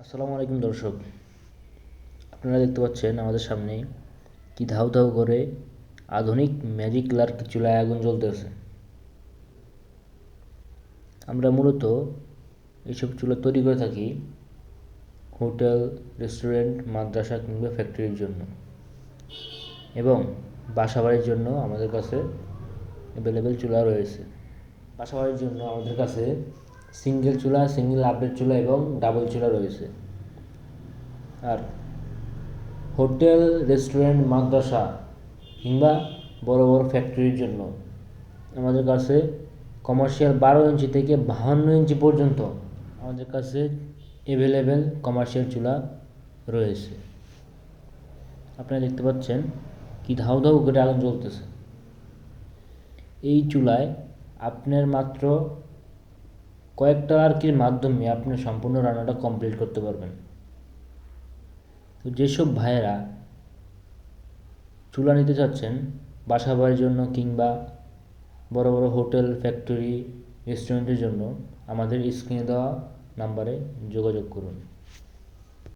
আসসালামু আলাইকুম দর্শক, আপনারা দেখতে পাচ্ছেন আমাদের সামনে কি ধাউ ধাউ করে আধুনিক ম্যাজিক লার্ক চুলায় আগুন জ্বলতেছে। আমরা মূলত এইসব চুলা তৈরি করে থাকি হোটেল, রেস্টুরেন্ট, মাদ্রাসা কিংবা ফ্যাক্টরির জন্য, এবং বাসাবাড়ির জন্য আমাদের কাছে অ্যাভেলেবেল চুলা রয়েছে। বাসাবাড়ির জন্য আমাদের কাছে সিঙ্গেল চুলা, সিঙ্গেল আপডেট চুলা এবং ডাবল চুলা রয়েছে। আর হোটেল, রেস্টুরেন্ট, মাদ্রাসা কিংবা বড় বড় ফ্যাক্টরির জন্য আমাদের কাছে কমার্শিয়াল 12 ইঞ্চি থেকে 52 ইঞ্চি পর্যন্ত আমাদের কাছে অ্যাভেলেবেল কমার্শিয়াল চুলা রয়েছে। আপনারা দেখতে পাচ্ছেন কি ধাউ ধাউ করে আগুন জ্বলতেছে। এই চুলায় আপনার মাত্র কয়েকটা আরকির মাধ্যমে আপনি সম্পূর্ণ রান্নাটা কমপ্লিট করতে পারবেন। তো যেসব ভাইয়েরা চুলা নিতে চাচ্ছেন বাসা বাড়ির জন্য কিংবা বড় বড় হোটেল, ফ্যাক্টরি, রেস্টুরেন্টের জন্য, আমাদের স্ক্রিনে দেওয়া নাম্বারে যোগাযোগ করুন।